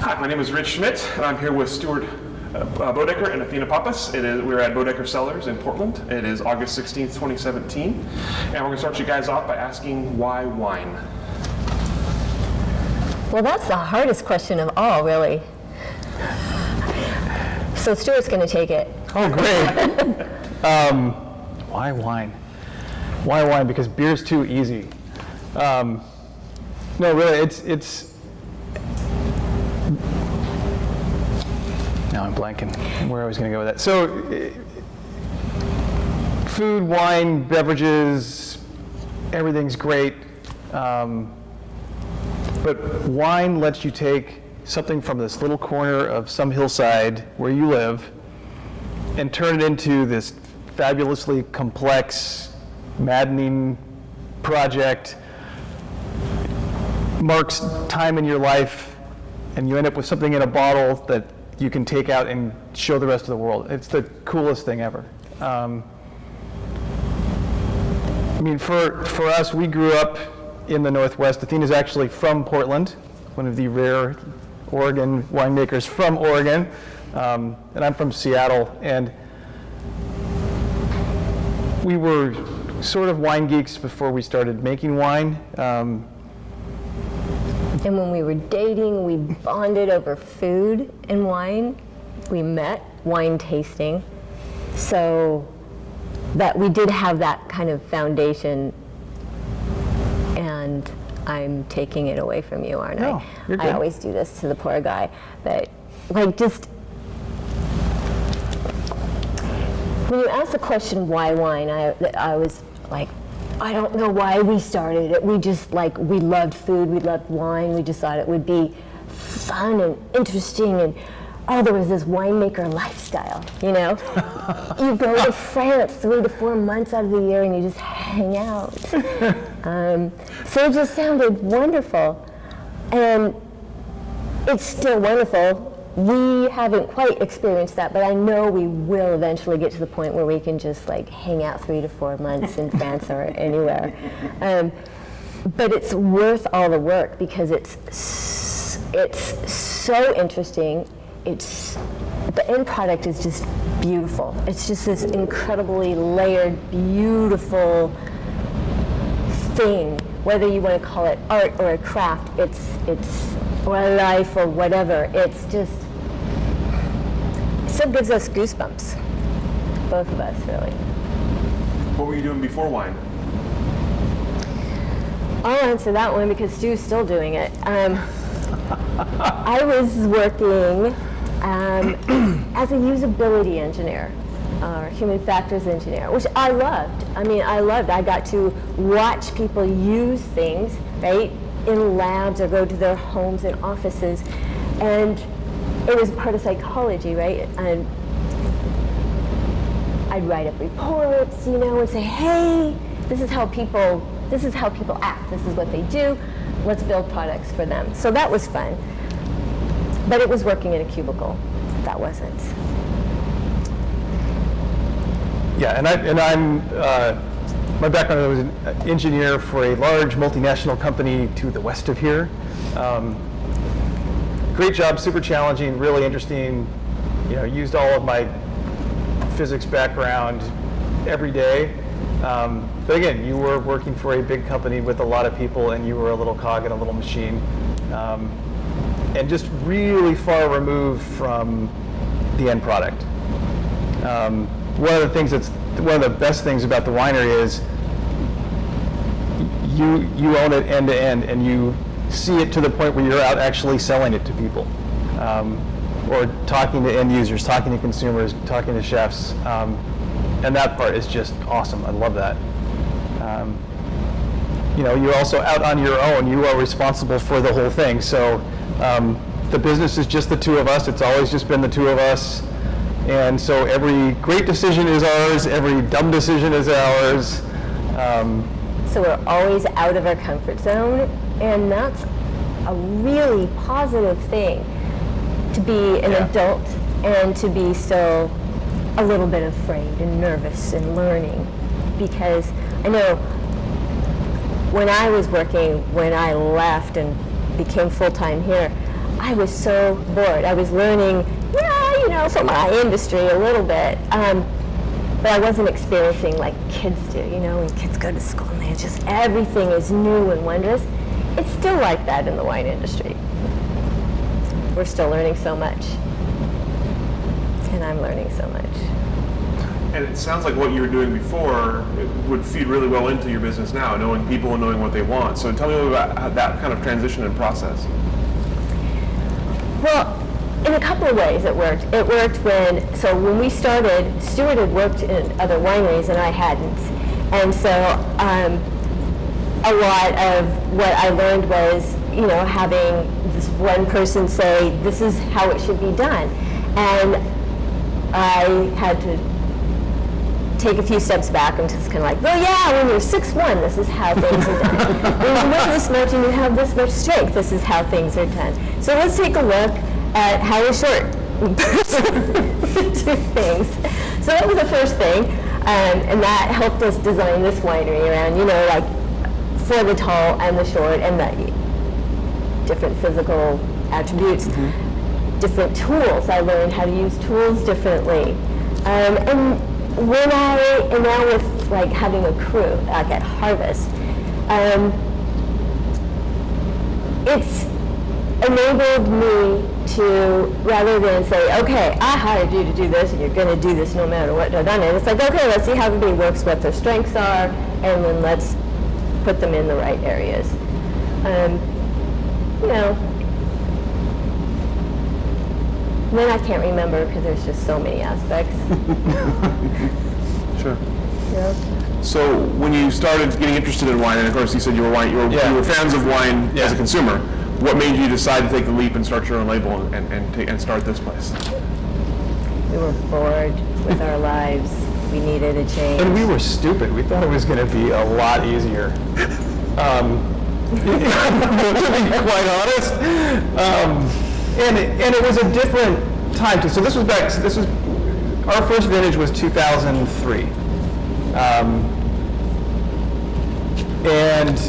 Hi, my name is Rich Schmidt, and I'm here with Stewart Boedecker and Athena Pappas. We're at Boedecker Cellars in Portland. It is August 16th, 2017. And we're going to start you guys off by asking, why wine? Well, that's the hardest question of all, really. So Stewart's going to take it. Oh, great. Why wine? Why wine? Because beer's too easy. No, really, it's. Now I'm blanking where I was going to go with that. So, food, wine, beverages, everything's great. But wine lets you take something from this little corner of some hillside where you live and turn it into this fabulously complex, maddening project, marks time in your life, and you end up with something in a bottle that you can take out and show the rest of the world. It's the coolest thing ever. I mean, for us, we grew up in the Northwest. Athena's actually from Portland, one of the rare Oregon winemakers from Oregon, and I'm from Seattle. And we were sort of wine geeks before we started making wine. And when we were dating, we bonded over food and wine. We met wine tasting, so that we did have that kind of foundation. And I'm taking it away from you, aren't No, I? you're good. I always do this to the poor guy. But like, just when you ask the question why wine, I was like, I don't know why we started it. We just we loved food, we loved wine. We just thought it would be fun and interesting, and there was this winemaker lifestyle, you know? You go to France 3 to 4 months out of the year and you just hang out. So it just sounded wonderful. And it's still wonderful. We haven't quite experienced that, but I know we will eventually get to the point where we can just hang out 3 to 4 months in France or anywhere. But it's worth all the work because it's so interesting. The end product is just beautiful. It's just this incredibly layered, beautiful thing. Whether you want to call it art or a craft, or a life or whatever, it's just. It still gives us goosebumps, both of us, really. What were you doing before wine? I'll answer that one because Stu's still doing it. I was working as a usability engineer, or human factors engineer, which I loved. I got to watch people use things, right, in labs or go to their homes and offices, and it was part of psychology, right? And I'd write up reports, and say, hey, this is how people act. This is what they do. Let's build products for them. So that was fun. But it was working in a cubicle. That wasn't. Yeah, and I'm my background, I was an engineer for a large multinational company to the west of here. Great job, super challenging, really interesting. Used all of my physics background every day. But again, you were working for a big company with a lot of people, and you were a little cog in a little machine, and just really far removed from the end product. One of the best things about the winery is you own it end to end, and you see it to the point where you're out actually selling it to people, or talking to end users, talking to consumers, talking to chefs, and that part is just awesome. I love that. You're also out on your own. You are responsible for the whole thing. So the business is just the two of us. It's always just been the two of us. And so every great decision is ours. Every dumb decision is ours. So we're always out of our comfort zone, and that's a really positive thing, to be an adult and to be still a little bit afraid and nervous and learning. Because I know when I was working, when I left and became full-time here, I was so bored. I was learning, from my industry a little bit, but I wasn't experiencing like kids do. When kids go to school and everything is new and wondrous. It's still like that in the wine industry. We're still learning so much, and I'm learning so much. And it sounds like what you were doing before would feed really well into your business now, knowing people and knowing what they want. So tell me a little about how that kind of transition and process. Well, in a couple of ways it worked. It worked when we started, Stewart had worked in other wineries and I hadn't. And so a lot of what I learned was, having this one person say, this is how it should be done. And I had to take a few steps back and just kind of like, well, yeah, when you're 6'1", this is how things are done. When you weigh this much and you have this much strength, this is how things are done. So let's take a look at how a short do things. So that was the first thing, and that helped us design this winery around, like for the tall and the short and the different physical attributes, different tools. I learned how to use tools differently, and now with like having a crew, like at Harvest, it's enabled me to, rather than say, okay, I hired you to do this and you're going to do this no matter what I've done. And it's like, okay, let's see how everybody works, what their strengths are, and then let's put them in the right areas. Then I can't remember because there's just so many aspects. Sure. So when you started getting interested in wine, and of course you said you were fans of wine as a consumer, what made you decide to take the leap and start your own label and start this place? We were bored with our lives. We needed a change. And we were stupid. We thought it was going to be a lot easier. To be quite honest. And it was a different time too. So this was our first vintage was 2003. And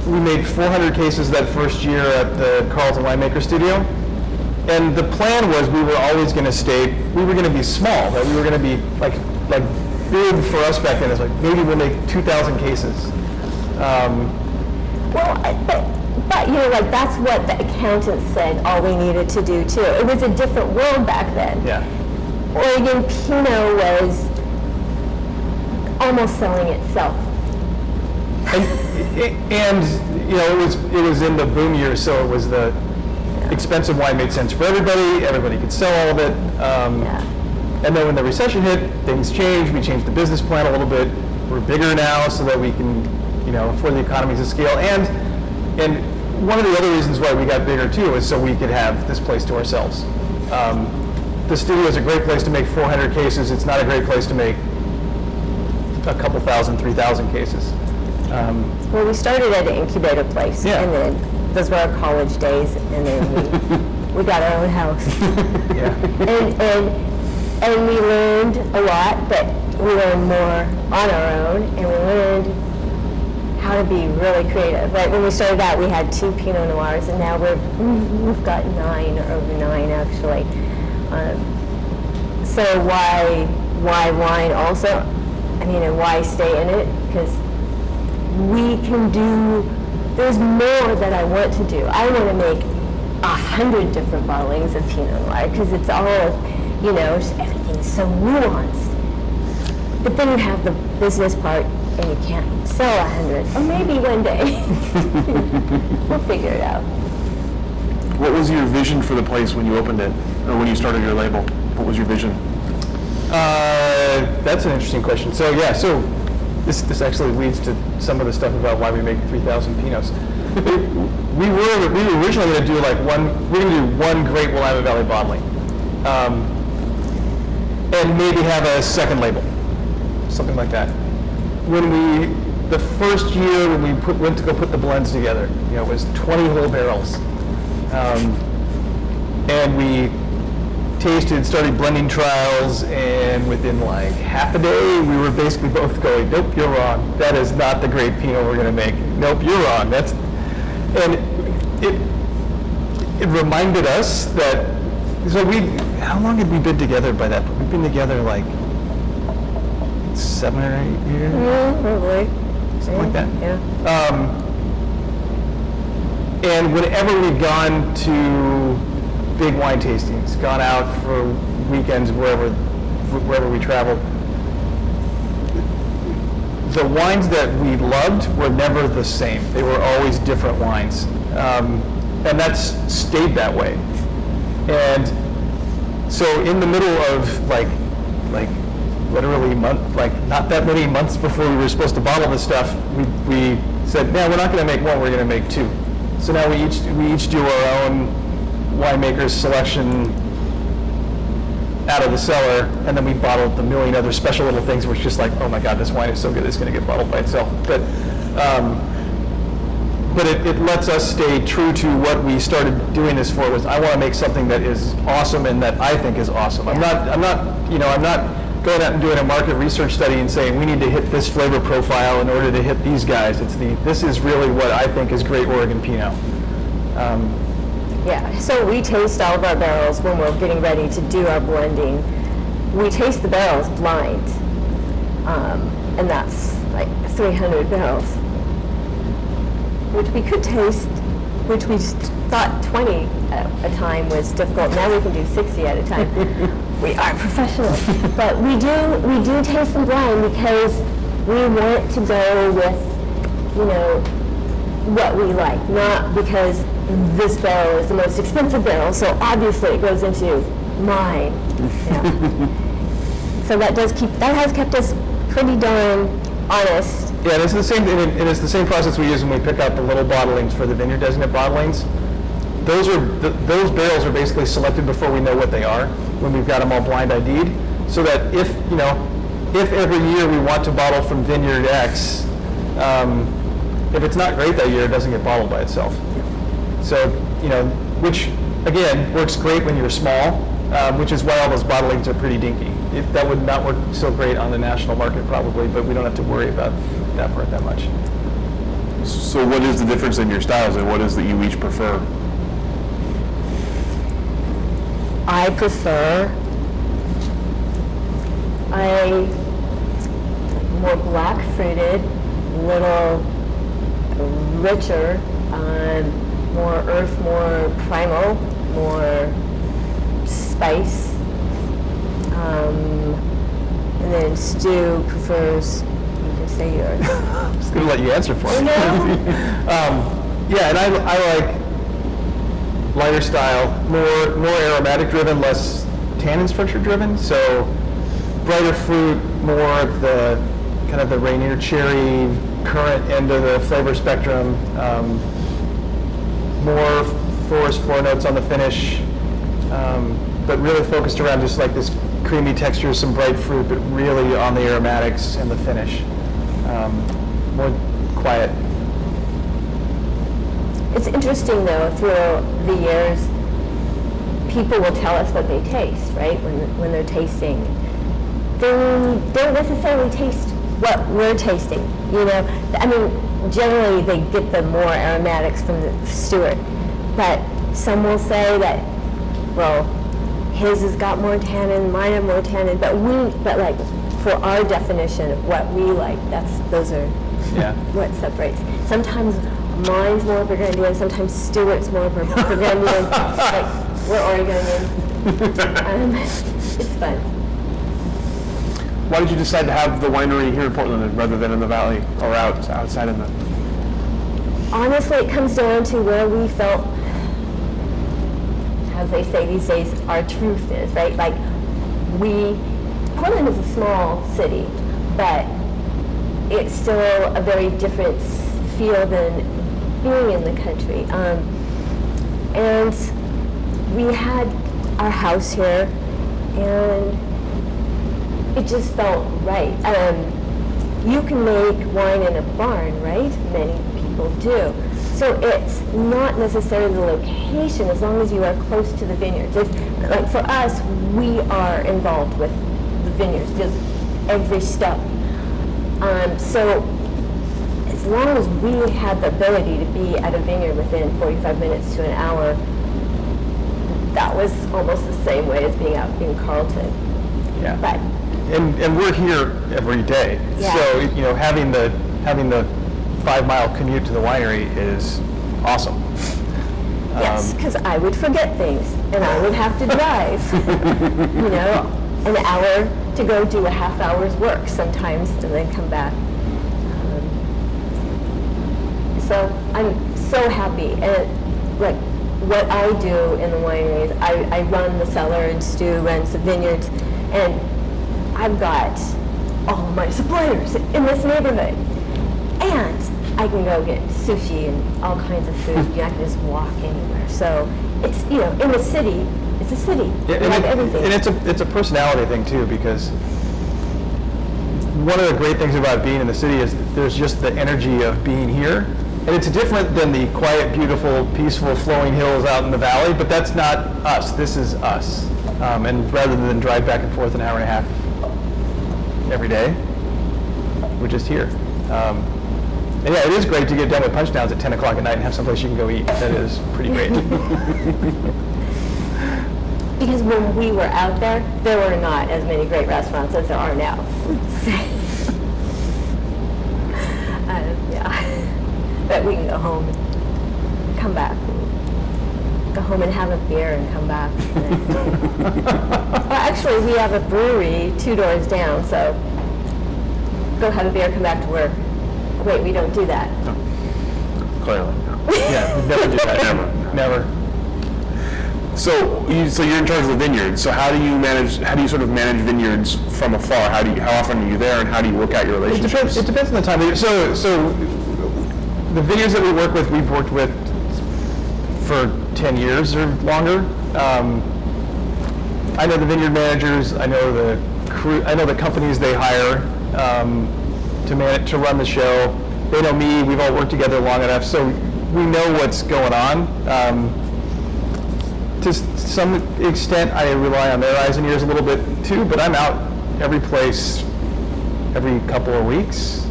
we made 400 cases that first year at the Carlton Winemaker Studio. And the plan was we were always going to we were going to be small, right? We were going to be like big for us back then. It's like maybe we'll make 2,000 cases. But that's what the accountants said all we needed to do too. It was a different world back then. Yeah. Oregon Pinot was almost selling itself. And it was in the boom years, so it was the expensive wine made sense for everybody. Everybody could sell all of it. And then when the recession hit, things changed. We changed the business plan a little bit. We're bigger now so that we can, afford the economies of scale. And one of the other reasons why we got bigger too is so we could have this place to ourselves. The studio is a great place to make 400 cases. It's not a great place to make a couple thousand, 3,000 cases. Well, we started at an incubator place, and then those were our college days, and then we got our own house. And we learned a lot, but we learned more on our own, and we learned how to be really creative. Right when we started out, we had 2 Pinot Noirs, and now we've got 9 or over 9 actually. So why wine also? And why stay in it? Because we can do. There's more that I want to do. I want to make 100 different bottlings of Pinot Noir because it's all, everything's so nuanced. But then you have the business part, and you can't sell 100. Or maybe one day. We'll figure it out. What was your vision for the place when you opened it, or when you started your label? What was your vision? That's an interesting question. So this actually leads to some of the stuff about why we make 3,000 Pinots. we were originally going to do one great Willamette Valley bottling, and maybe have a second label, something like that. The first year when we went to go put the blends together, it was 20 whole barrels, and we started blending trials, and within like half a day, we were basically both going, nope, you're wrong. That is not the great Pinot we're going to make. Nope, you're wrong. it reminded us that, so how long had we been together by that point? We've been together like 7 or 8 years? Probably. Something like that. Yeah. And whenever we've gone to big wine tastings, gone out for weekends, wherever we traveled, the wines that we loved were never the same. They were always different wines. And that's stayed that way. And so in the middle of like literally not that many months before we were supposed to bottle this stuff, we said, no, we're not going to make one, we're going to make 2. So now we each do our own winemakers selection out of the cellar, and then we bottled the million other special little things where it's just like, oh my God, this wine is so good, it's going to get bottled by itself. But it lets us stay true to what we started doing this for. Was I want to make something that is awesome and that I think is awesome. I'm not going out and doing a market research study and saying we need to hit this flavor profile in order to hit these guys. This is really what I think is great Oregon Pinot. Yeah, so we taste all of our barrels when we're getting ready to do our blending. We taste the barrels blind, and that's like 300 barrels, which we could taste, which we thought 20 at a time was difficult. Now we can do 60 at a time. We are professionals, but we do taste them blind because we want to go with, what we like, not because this barrel is the most expensive barrel, so obviously it goes into mine. So that has kept us pretty darn honest. Yeah, and it's the same process we use when we pick out the little bottlings for the vineyard designate bottlings. Those barrels are basically selected before we know what they are, when we've got them all blind ID'd, so that if every year we want to bottle from vineyard X, if it's not great that year, it doesn't get bottled by itself. So, which again works great when you're small, which is why all those bottlings are pretty dinky. That would not work so great on the national market probably, but we don't have to worry about that part that much. So what is the difference in your styles, and what is that you each prefer? I prefer a more black fruited, little richer, more earth, more primal, more spice. And then Stu prefers, you can say yours. I'm just going to let you answer for me. Yeah, and I like lighter style, more aromatic driven, less tannin structure driven. So brighter fruit, more of the kind of the Rainier cherry, current end of the flavor spectrum, more forest floor notes on the finish, but really focused around just like this creamy texture, some bright fruit, but really on the aromatics and the finish. More quiet. It's interesting though, through the years, people will tell us what they taste, right? When they're tasting, they don't necessarily taste what we're tasting. I mean, generally they get the more aromatics from the Stewart, but some will say that, well, his has got more tannin, mine have more tannin, but like for our definition of what we like, those are what separates. Sometimes mine's more Burgundian, sometimes Stewart's more Burgundian. Like we're Oregonian. It's fun. Why did you decide to have the winery here in Portland rather than in the valley or outside in the? Honestly, it comes down to where we felt, as they say these days, our truth is, right? Like Portland is a small city, but it's still a very different feel than being in the country. And we had our house here, and it just felt right. You can make wine in a barn, right? Many people do. So it's not necessarily the location, as long as you are close to the vineyards. Like for us, we are involved with the vineyards, just every step. So as long as we have the ability to be at a vineyard within 45 minutes to an hour, that was almost the same way as being out in Carlton. Yeah. But And we're here every day. Yeah. So, having the 5-mile commute to the winery is awesome. yes, because I would forget things, and I would have to drive, an hour to go do a half hour's work sometimes, and then come back. So I'm so happy, and like what I do in the wineries, I run the cellar, and Stu runs the vineyards, and I've got all of my suppliers in this neighborhood, and I can go get sushi and all kinds of food. I can just walk anywhere. So it's in the city, it's a city. Yeah, We have everything. And it's a personality thing too, because one of the great things about being in the city is that there's just the energy of being here. And it's different than the quiet, beautiful, peaceful, flowing hills out in the valley, but that's not us. This is us. And rather than drive back and forth an hour and a half every day, we're just here. And yeah, it is great to get done with punch downs at 10 o'clock at night and have someplace you can go eat. That is pretty great. Because when we were out there were not as many great restaurants as there are now. Yeah. But we can go home and come back. Go home and have a beer and come back. Well, actually, we have a brewery 2 doors down, so go have a beer, come back to work. Wait, we don't do that. Clearly. Yeah, we never do that. Never. So you're in charge of the vineyard. So how do you sort of manage vineyards from afar? How often are you there, and how do you work out your relationships? It depends on the time of year. So the vineyards that we work with, we've worked with for 10 years or longer. I know the vineyard managers. I know the crew. I know the companies they hire to run the show. They know me. We've all worked together long enough, so we know what's going on. To some extent, I rely on their eyes and ears a little bit too, but I'm out every place every couple of weeks.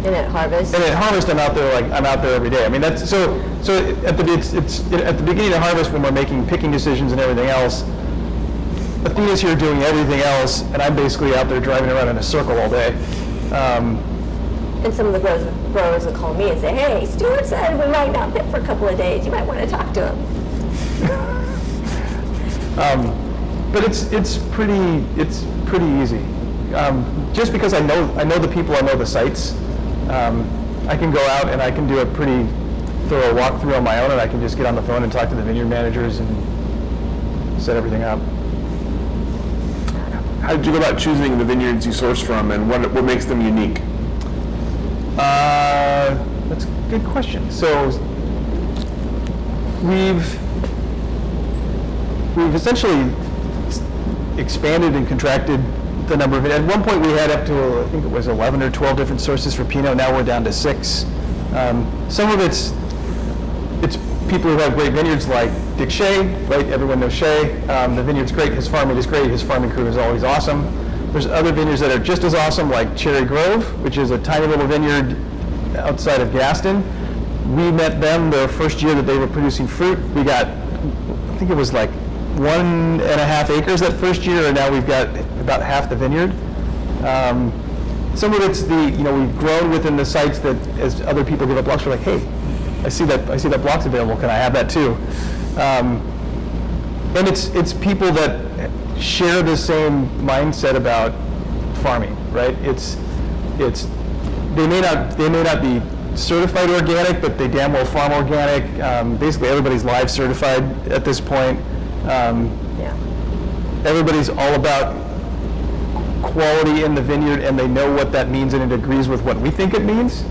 And at Harvest? And at Harvest, I'm out there every day. I mean, that's so at the beginning of Harvest, when we're making picking decisions and everything else, Athena's here doing everything else, and I'm basically out there driving around in a circle all day. And some of the growers will call me and say, "Hey, Stewart said we might not pick for a couple of days. You might want to talk to him." But it's pretty easy. Just because I know the people, I know the sites. I can go out and I can do a pretty thorough walkthrough on my own, and I can just get on the phone and talk to the vineyard managers and set everything up. How did you go about choosing the vineyards you source from, and what makes them unique? That's a good question. So we've essentially expanded and contracted the number of it. At one point we had up to, I think it was 11 or 12 different sources for Pinot. Now we're down to 6. Some of it's people who have great vineyards like Dick Shea, right? Everyone knows Shea. The vineyard's great. His farming is great. His farming crew is always awesome. There's other vineyards that are just as awesome, like Cherry Grove, which is a tiny little vineyard outside of Gaston. We met them the first year that they were producing fruit. We got, I think it was like 1.5 acres that first year, and now we've got about half the vineyard. Some of it's we've grown within the sites that as other people give up blocks, we're like, hey, I see that block's available. Can I have that too? And it's people that share the same mindset about farming, right? They may not be certified organic, but they damn well farm organic. Basically, everybody's live certified at this point. Yeah. Everybody's all about quality in the vineyard, and they know what that means, and it agrees with what we think it means.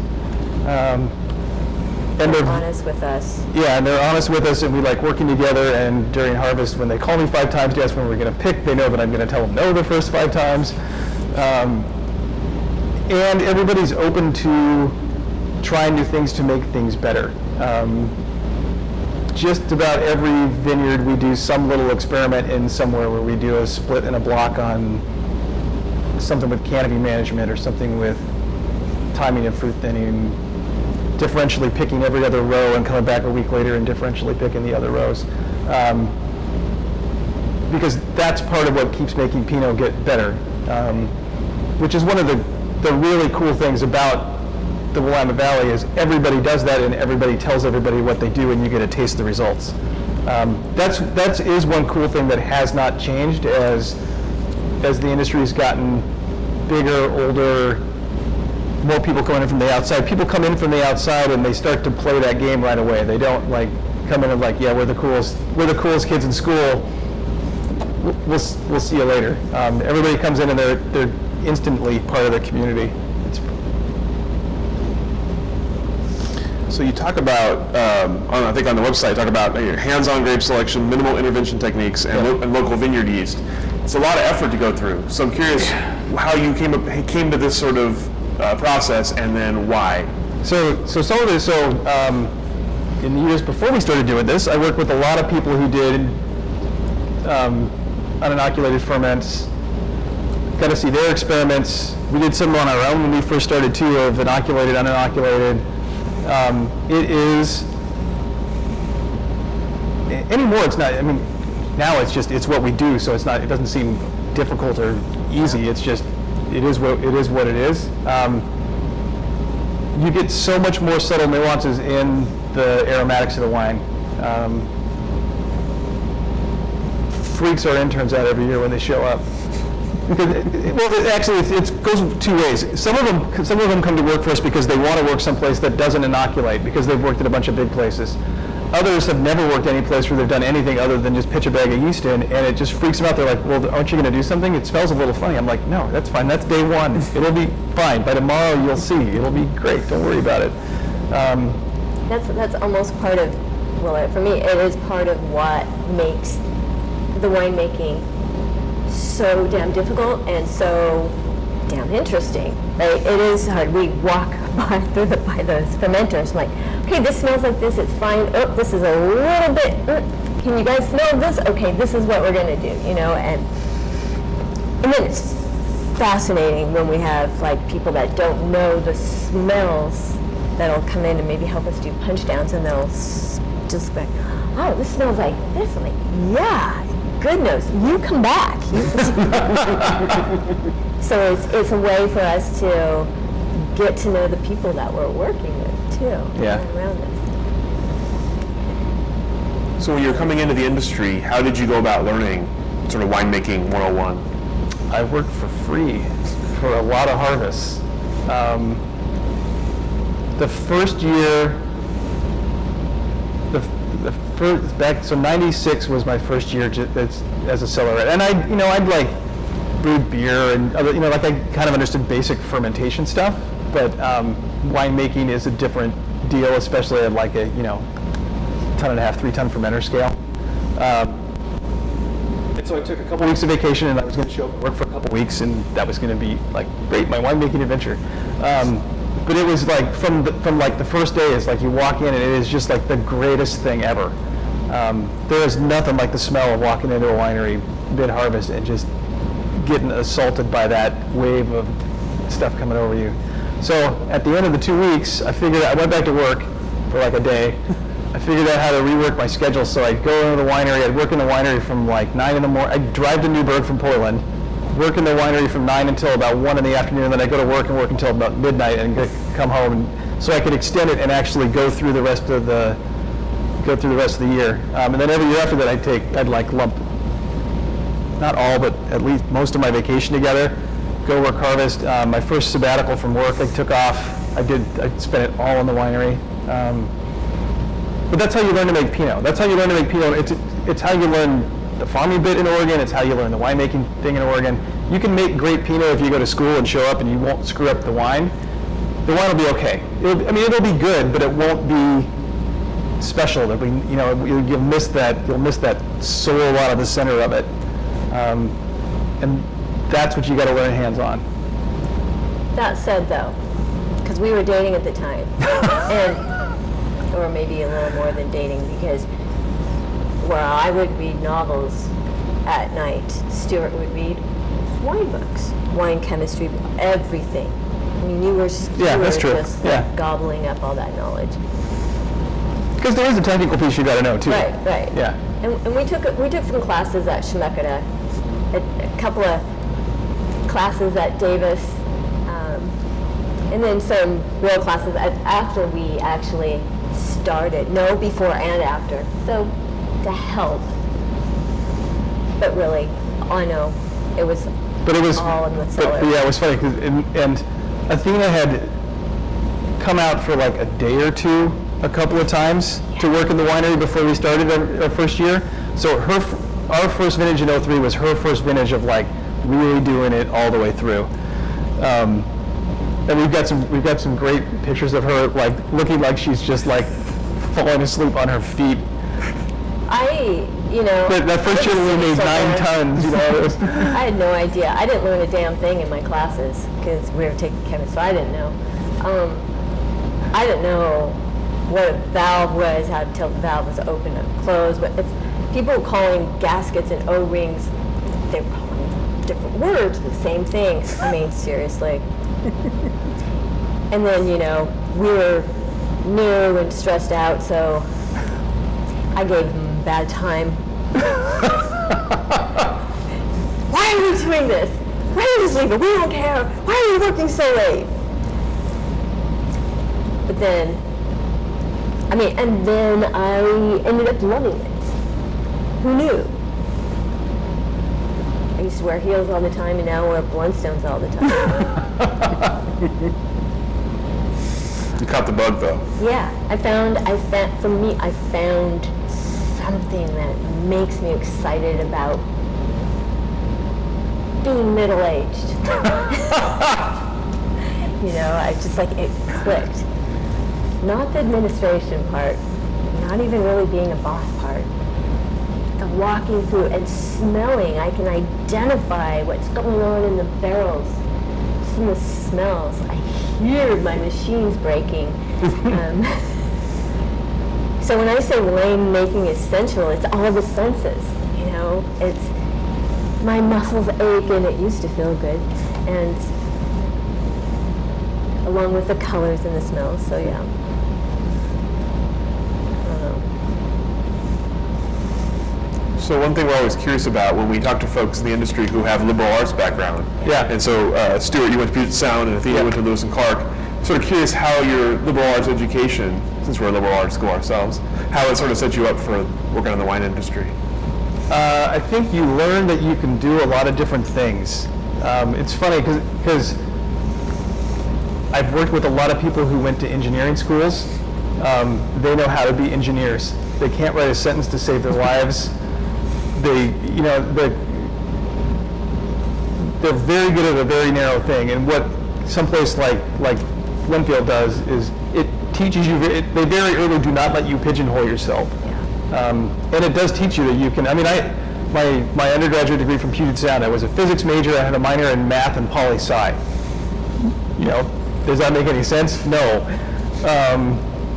And They're honest with us. Yeah, and they're honest with us, and we like working together. And during harvest, when they call me 5 times to ask when we're going to pick, they know that I'm going to tell them no the first 5 times. And everybody's open to trying new things to make things better. Just about every vineyard, we do some little experiment in somewhere where we do a split and a block on something with canopy management or something with timing of fruit thinning, differentially picking every other row and coming back a week later and differentially picking the other rows. Because that's part of what keeps making Pinot get better, which is one of the really cool things about the Willamette Valley is everybody does that and everybody tells everybody what they do and you get to taste the results. That is one cool thing that has not changed as the industry has gotten bigger, older, more people coming in from the outside. People come in from the outside and they start to play that game right away. They don't like come in and like, yeah, we're the coolest kids in school. We'll see you later. Everybody comes in and they're instantly part of the community. So you talk about, I think on the website, talk about hands-on grape selection, minimal intervention techniques, and local vineyard yeast. It's a lot of effort to go through. So I'm curious how you came to this sort of process, and then why. So some of this. In the years before we started doing this, I worked with a lot of people who did uninoculated ferments. Got to see their experiments. We did some on our own when we first started too, of inoculated, uninoculated. It is anymore. It's not. I mean, now it's what we do. So it's not. It doesn't seem difficult or easy. It's just it is what it is. You get so much more subtle nuances in the aromatics of the wine. Freaks our interns out every year when they show up. Well, actually, it goes two ways. Some of them come to work for us because they want to work someplace that doesn't inoculate, because they've worked at a bunch of big places. Others have never worked any place where they've done anything other than just pitch a bag of yeast in, and it just freaks them out. They're like, well, aren't you going to do something? It smells a little funny. I'm like, no, that's fine. That's day one. It'll be fine. By tomorrow, you'll see. It'll be great. Don't worry about it. That's almost part of, well, for me, it is part of what makes the winemaking so damn difficult and so damn interesting. Right? It is hard. We walk by the fermenters, like, okay, this smells like this. It's fine. Oh, this is a little bit. Can you guys smell this? Okay, this is what we're gonna do. And then it's fascinating when we have like people that don't know the smells that'll come in and maybe help us do punch downs, and they'll just be like, oh, this smells like this. I'm like, yeah. Goodness, you come back. So it's a way for us to get to know the people that we're working with too. Yeah. Around us. So when you're coming into the industry, how did you go about learning sort of winemaking 101? I worked for free for a lot of harvests. The first year, so 96 was my first year as a cellar, and I'd like brewed beer and other, like I kind of understood basic fermentation stuff, but winemaking is a different deal, especially at like a 1.5, 3 ton fermenter scale. And so I took a couple weeks of vacation, and I was going to show up and work for a couple weeks, and that was going to be like great, my winemaking adventure. But it was like from like the first day, it's like you walk in and it is just like the greatest thing ever. There is nothing like the smell of walking into a winery mid-harvest and just getting assaulted by that wave of stuff coming over you. So at the end of the 2 weeks, I went back to work for like a day. I figured out how to rework my schedule, so I'd go into the winery. I'd work in the winery from like 9 in the morning. I'd drive to Newburgh from Portland, work in the winery from 9 until about 1 in the afternoon, then I go to work and work until about midnight and come home, and so I could extend it and actually go through the rest of the year. And then every year after that, I'd like lump, not all, but at least most of my vacation together, go work harvest. My first sabbatical from work, I took off. I spent it all in the winery. But that's how you learn to make Pinot. That's how you learn to make Pinot. It's how you learn the farming bit in Oregon. It's how you learn the winemaking thing in Oregon. You can make great Pinot if you go to school and show up and you won't screw up the wine. The wine will be okay. It'll be good, but it won't be special. It'll be, you'll miss that soul out of the center of it. And that's what you got to learn hands-on. That said, though, because we were dating at the time, or maybe a little more than dating, because I would read novels at night, Stewart would read wine books, wine chemistry, everything. I mean, you were, that's true. just like, gobbling up all that knowledge. Because there is a technical piece you got to know too. Right, right. Yeah. And we took some classes at Schmidt, a couple of classes at Davis, and then some real classes after we actually started. No, before and after. So to help. But really, I know it was all in the cellar. But yeah, it was funny because and Athena had come out for like a day or two a couple of times to work in the winery before we started our first year. So our first vintage in 03 was her first vintage of like really doing it all the way through. And we've got some great pictures of her like looking like she's just like falling asleep on her feet. That first year we made 9 tons, I had no idea. I didn't learn a damn thing in my classes because we were taking chemistry, so I didn't know. I didn't know what a valve was, how to tell the valve was open and closed, but people were calling gaskets and O-rings, they were calling different words, the same thing. I mean, seriously. And then, we were new and stressed out, so I gave them a bad time. Why are we doing this? Why are you sleeping? We don't care. Why are you working so late? But then, and then I ended up loving it. Who knew? I used to wear heels all the time, and now I wear Blundstones all the time. You caught the bug, though. Yeah, I found something that makes me excited about being middle-aged. I just it clicked. Not the administration part, not even really being a boss part. The walking through and smelling, I can identify what's going on in the barrels. Just from the smells. I hear my machines breaking. So when I say wine making essential, it's all the senses. It's my muscles ache and it used to feel good, and along with the colors and the smells. So yeah. So one thing we're always curious about when we talk to folks in the industry who have liberal arts background, and so Stewart, you went to Puget Sound, and Athena went to Lewis and Clark. Sort of curious how your liberal arts education, since we're a liberal arts school ourselves, how it sort of set you up for working in the wine industry. I think you learn that you can do a lot of different things. It's funny because I've worked with a lot of people who went to engineering schools. They know how to be engineers. They can't write a sentence to save their lives. They're very good at a very narrow thing. And what someplace like Linfield does is it teaches you. They very early do not let you pigeonhole yourself. And it does teach you that you can. My undergraduate degree from Puget Sound, I was a physics major. I had a minor in math and poli-sci. Does that make any sense? No.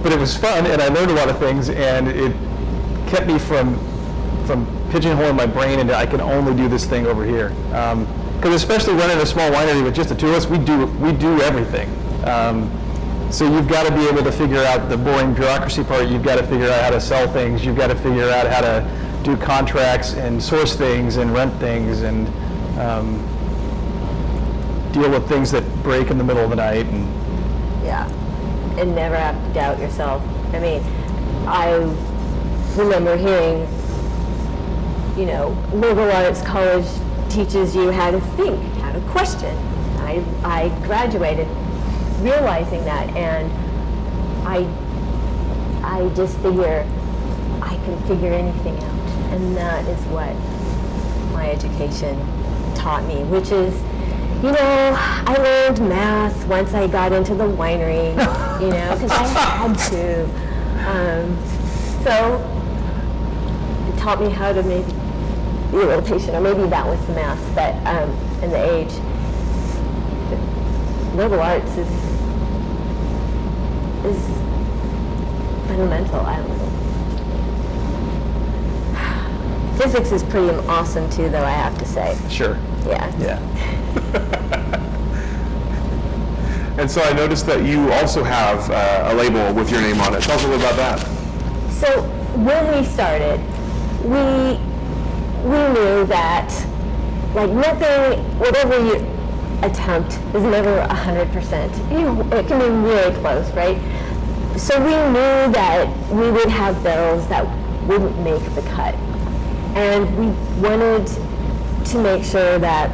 But it was fun, and I learned a lot of things, and it kept me from pigeonholing my brain into I can only do this thing over here. Because especially running a small winery with just the two of us, we do everything. So you've got to be able to figure out the boring bureaucracy part. You've got to figure out how to sell things. You've got to figure out how to do contracts and source things and rent things and deal with things that break in the middle of the night. And never have to doubt yourself. I remember hearing, liberal arts college teaches you how to think, how to question. I graduated realizing that, and I just figure I can figure anything out, and that is what my education taught me, which is, I learned math once I got into the winery, because I had to. So it taught me how to maybe be a little patient, or maybe that was the math, but and the age. Liberal arts is fundamental. I don't know. Physics is pretty awesome too, though, I have to say. Sure. Yeah. And so I noticed that you also have a label with your name on it. Tell us a little about that. So when we started, we knew that like nothing, whatever you attempt is never 100%. You know, it can be really close, right? So we knew that we would have barrels that wouldn't make the cut. And we wanted to make sure that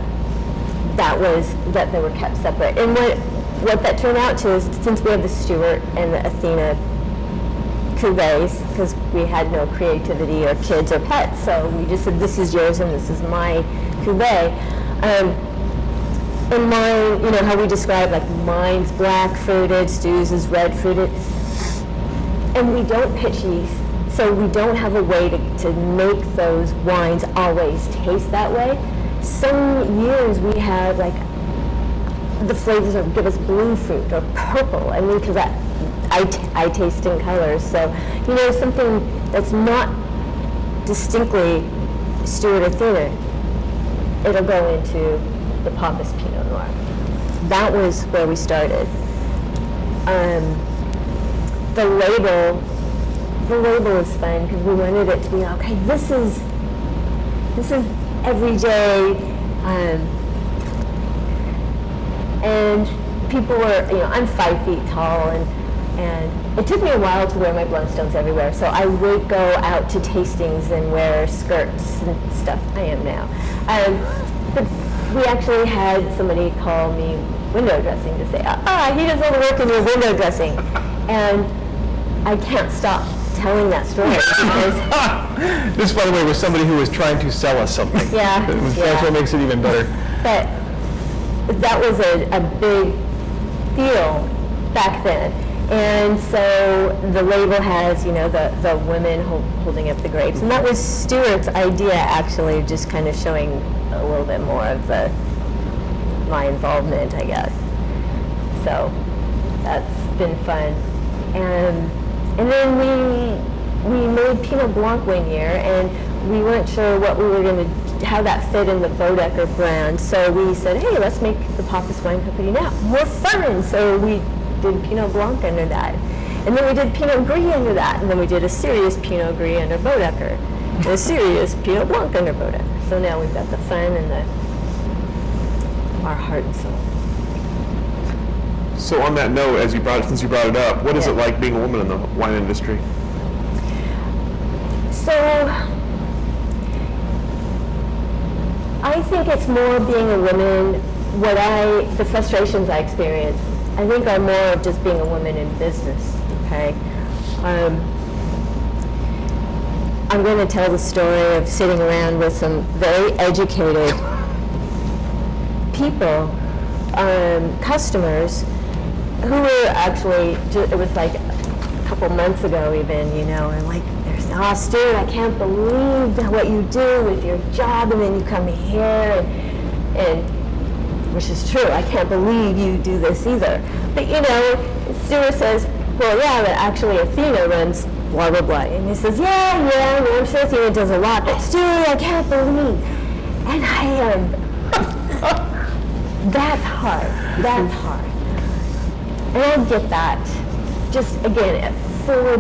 they were kept separate. And what that turned out to is, since we have the Stewart and the Athena cuvées, because we had no creativity or kids or pets, so we just said, this is yours and this is my cuvée. And mine, you know, how we describe, like, mine's black fruited, Stu's is red fruited. And we don't pitch yeast, so we don't have a way to make those wines always taste that way. Some years we have, like, the flavors give us blue fruit or purple. I mean, because I taste in colors. So, you know, something that's not distinctly Stewart Athena, it'll go into the Pappas Pinot Noir. That was where we started. The label is fun because we wanted it to be, okay, this is everyday, and people were, you know, I'm 5 feet tall, and it took me a while to wear my Blundstones everywhere, so I would go out to tastings and wear skirts and stuff. I am now. But we actually had somebody call me window dressing to say, he does all the work in your window dressing. And I can't stop telling that story because This, by the way, was somebody who was trying to sell us something. Yeah, That's what makes it even better. but that was a big deal back then. And so the label has, you know, the women holding up the grapes. And that was Stewart's idea, actually, just kind of showing a little bit more of my involvement, I guess. So that's been fun. And then we made Pinot Blanc one year, and we weren't sure what we were going to, how that fit in the Boedecker brand. So we said, hey, let's make the Pappas Wine Company now more fun. So we did Pinot Blanc under that. And then we did Pinot Gris under that. And then we did a serious Pinot Gris under Boedecker. And a serious Pinot Blanc under Boedecker. So now we've got the fun and our heart and soul. So on that note, since you brought it up, what is Yeah. it like being a woman in the wine industry? So I think it's more being a woman, the frustrations I experience, I think are more of just being a woman in business, okay? I'm going to tell the story of sitting around with some very educated people, customers, who were actually, it was like a couple months ago even, you know, and like, Stuart, I can't believe what you do with your job, and then you come here, and which is true, I can't believe you do this either. But you know, Stuart says, well, yeah, but actually Athena runs blah, blah, blah. And he says, yeah, well, I'm sure Athena does a lot, but Stuart, I can't believe. And I am, that's hard. And I get that. Just, again, for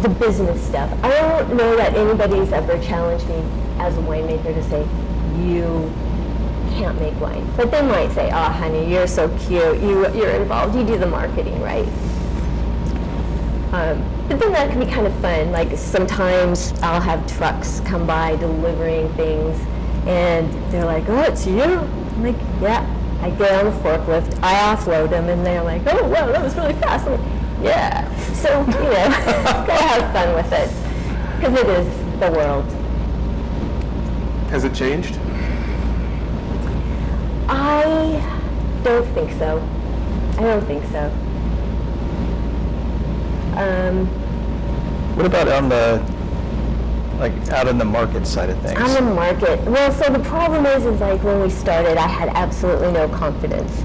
the business stuff. I don't know that anybody's ever challenged me as a winemaker to say, you can't make wine. But they might say, oh, honey, you're so cute. You're involved. You do the marketing, right? But then that can be kind of fun. Like sometimes I'll have trucks come by delivering things, and they're like, oh, it's you? I'm like, yeah. I get on the forklift, I offload them, and they're like, oh, wow, that was really fast. I'm like, yeah. So, you know, gotta have fun with it, because it is the world. Has it changed? I don't think so. What about on the, like, out in the market side of things? On the market, well, so the problem is like when we started, I had absolutely no confidence.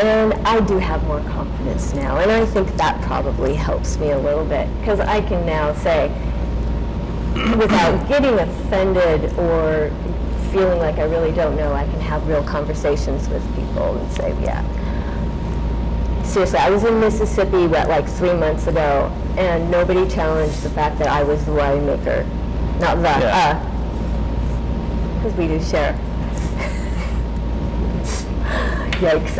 And I do have more confidence now, and I think that probably helps me a little bit, because I can now say, without getting offended or feeling like I really don't know, I can have real conversations with people and say, yeah. seriously, I was in Mississippi, like 3 months ago, and nobody challenged the fact that I was the winemaker. Not the, Yeah. Because we do share. Yikes.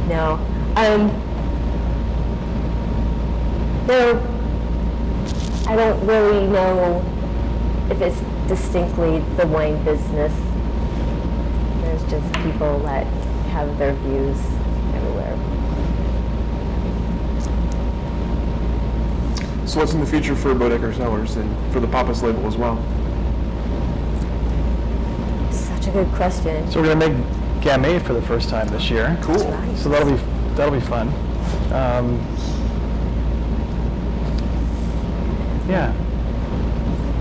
No. No, I don't really know if it's distinctly the wine business. There's just people that have their views everywhere. So what's in the future for Boedecker Cellars and for the Pappas label as well? Such a good question. So we're going to make Gamay for the first time this year. Cool. Nice. So that'll be fun. Yeah.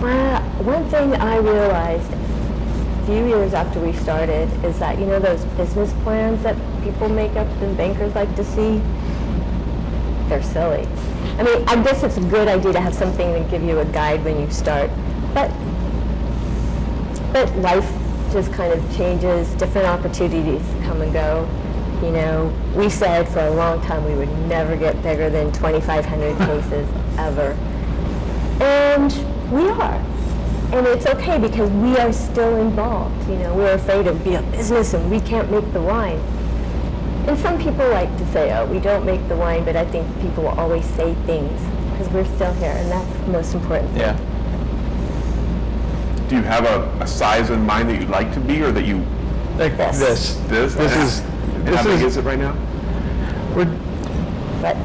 Well, one thing I realized a few years after we started is that, those business plans that people make up and bankers like to see, they're silly. I mean, I guess it's a good idea to have something to give you a guide when you start, but life just kind of changes, different opportunities come and go. We said for a long time we would never get bigger than 2,500 cases ever. And we are. And it's okay because we are still involved. We're afraid of being a business and we can't make the wine. And some people like to say, oh, we don't make the wine, but I think people will always say things because we're still here, and that's the most important thing. Yeah. Do you have a size in mind that you'd like to be, or that you? Like This. This is how big is it right now? we're But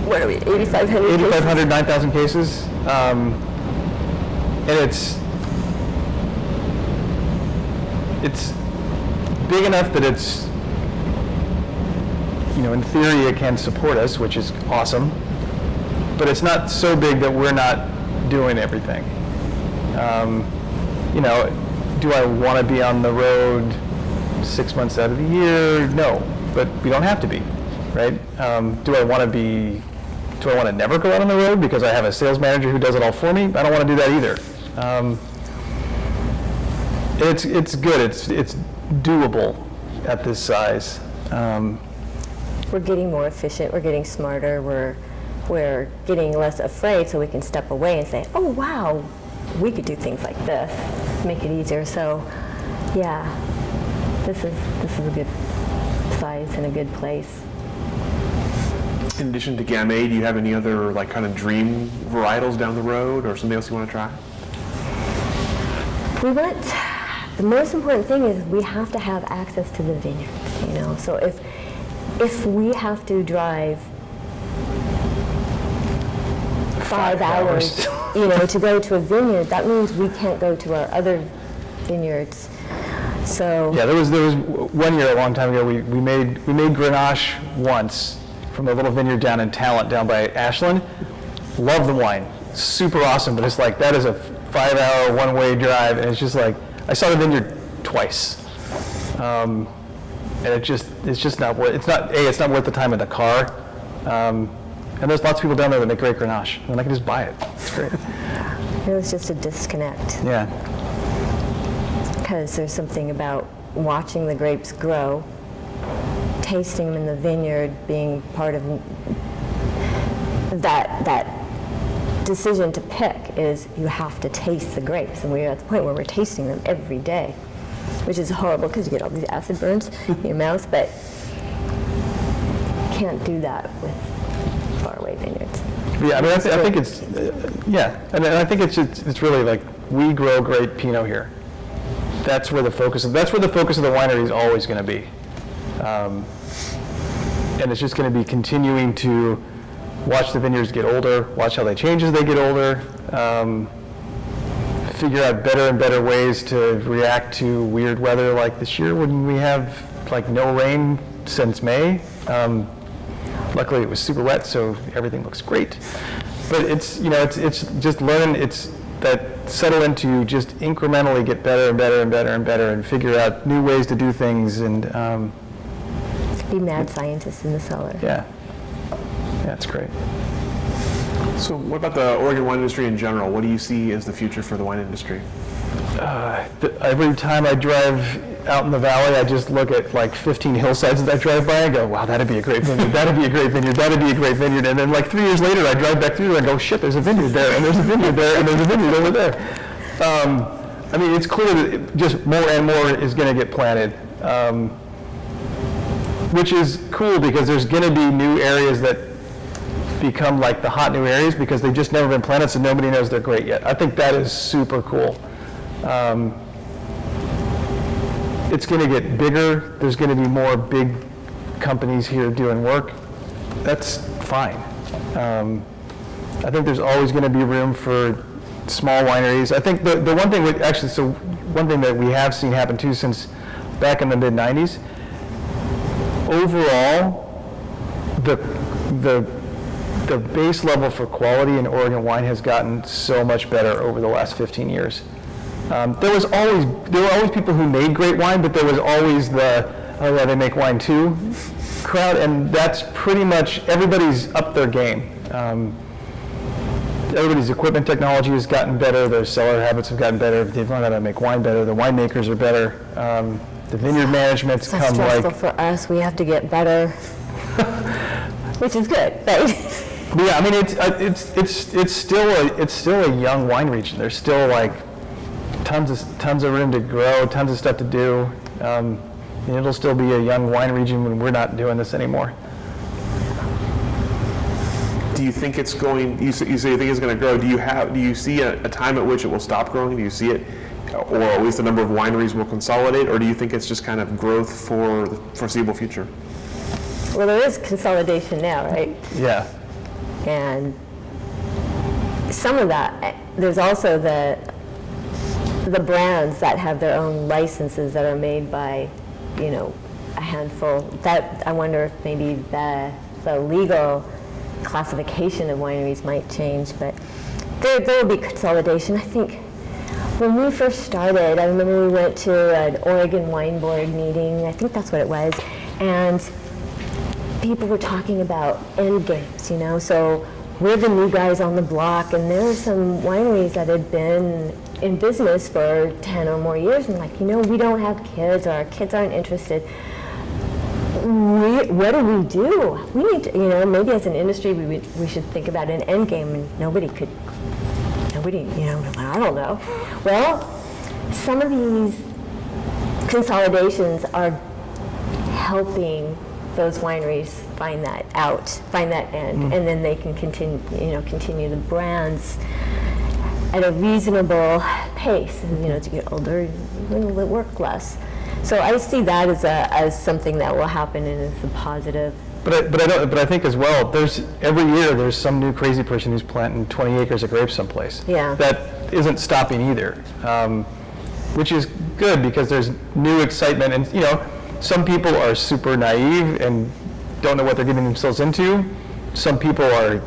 what are we, 8,500? 8,500, 9,000 cases. And it's big enough that it's, in theory it can support us, which is awesome. But it's not so big that we're not doing everything. Do I want to be on the road 6 months out of the year? No, but we don't have to be, right? Do I want to never go out on the road because I have a sales manager who does it all for me? I don't want to do that either. It's good. It's doable at this size. We're getting more efficient. We're getting smarter. We're getting less afraid, so we can step away and say, "Oh wow, we could do things like this, make it easier." So, yeah, this is a good size and a good place. In addition to Gamay, do you have any other kind of dream varietals down the road, or something else you want to try? The most important thing is we have to have access to the vineyards, So if we have to drive 5 hours, to go to a vineyard, that means we can't go to our other vineyards. So Yeah, there was 1 year a long time ago we made Grenache once from a little vineyard down in Talent down by Ashland. Love the wine, super awesome, but it's like that is a 5-hour one-way drive, and it's just like I saw the vineyard twice, and it's just not worth. It's not worth the time in the car, and there's lots of people down there that make great Grenache, and I can just buy it. It's great. it was just a disconnect Yeah. because there's something about watching the grapes grow, tasting them in the vineyard, being part of that decision to pick is you have to taste the grapes, and we're at the point where we're tasting them every day, which is horrible because you get all these acid burns in your mouth, but can't do that with faraway vineyards. Yeah, I mean, I think it's, and I think it's really like we grow great Pinot here. That's where the focus of the winery is always going to be, and it's just going to be continuing to watch the vineyards get older, watch how they change as they get older, figure out better and better ways to react to weird weather like this year when we have no rain since May. Luckily it was super wet, so everything looks great. But it's just learn, it's that settle into just incrementally get better and better and better and better and figure out new ways to do things and Be mad scientists in the cellar. yeah, it's great. So what about the Oregon wine industry in general? What do you see as the future for the wine industry? Every time I drive out in the valley, I just look at like 15 hillsides that I drive by and go, wow, that'd be a great vineyard, that'd be a great vineyard, that'd be a great vineyard. And then like 3 years later, I drive back through there and go, shit, there's a vineyard there, and there's a vineyard there, and there's a vineyard over there. I mean, it's clear that just more and more is going to get planted, which is cool because there's going to be new areas that become like the hot new areas because they've just never been planted, so nobody knows they're great yet. I think that is super cool. It's going to get bigger. There's going to be more big companies here doing work. That's fine. I think there's always going to be room for small wineries. I think the one thing, one thing that we have seen happen too since back in the mid-90s, overall, the base level for quality in Oregon wine has gotten so much better over the last 15 years. There were always people who made great wine, but there was always the, oh yeah, they make wine too crowd, and that's pretty much, everybody's up their game. Everybody's equipment technology has gotten better, their cellar habits have gotten better, they've learned how to make wine better, the winemakers are better, the vineyard management's So come stressful like... for us. We have to get better, which is good, right? But yeah, I mean, it's still a young wine region. There's still like tons of room to grow, tons of stuff to do. And it'll still be a young wine region when we're not doing this anymore. Do you think it's going? You say you think it's going to grow. Do you see a time at which it will stop growing? Do you see it, or at least the number of wineries will consolidate, or do you think it's just kind of growth for the foreseeable future? Well, there is consolidation now, right? Yeah. And some of that, there's also the brands that have their own licenses that are made by, a handful. That I wonder if maybe the legal classification of wineries might change, but there will be consolidation. I think when we first started, I remember we went to an Oregon Wine Board meeting, I think that's what it was, and people were talking about end games, so we're the new guys on the block, and there were some wineries that had been in business for 10 or more years, and like, we don't have kids, or our kids aren't interested. What do we do? We need to, maybe as an industry, we should think about an end game, and nobody, I don't know. Well, some of these consolidations are helping those wineries find that end, and then they can continue the brands at a reasonable pace. And, as you get older, you will work less. So I see that as something that will happen, and it's a positive. But I think as well, every year there's some new crazy person who's planting 20 acres of grapes someplace. Yeah. That isn't stopping either, which is good because there's new excitement, and some people are super naive and don't know what they're getting themselves into. Some people are,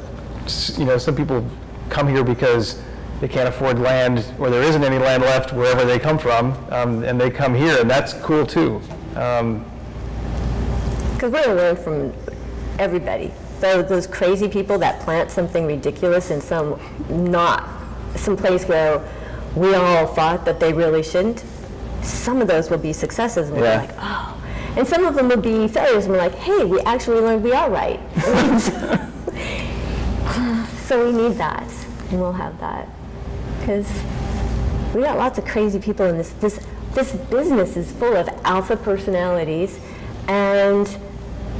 some people come here because they can't afford land, or there isn't any land left wherever they come from, and they come here, and that's cool too. Because we're going to learn from everybody. Those crazy people that plant something ridiculous in some place where we all thought that they really shouldn't, some of those will be successes, and we're like, oh. And some of them will be failures, and we're like, hey, we actually learned we are right. So we need that, and we'll have that. Because we got lots of crazy people in this business is full of alpha personalities and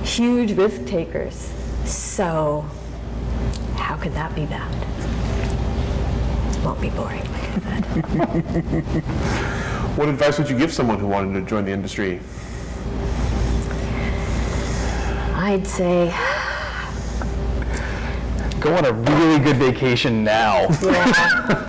huge risk takers. So how could that be bad? It won't be boring, like I said. What advice would you give someone who wanted to join the industry? I'd say go on a really good vacation now. Yeah.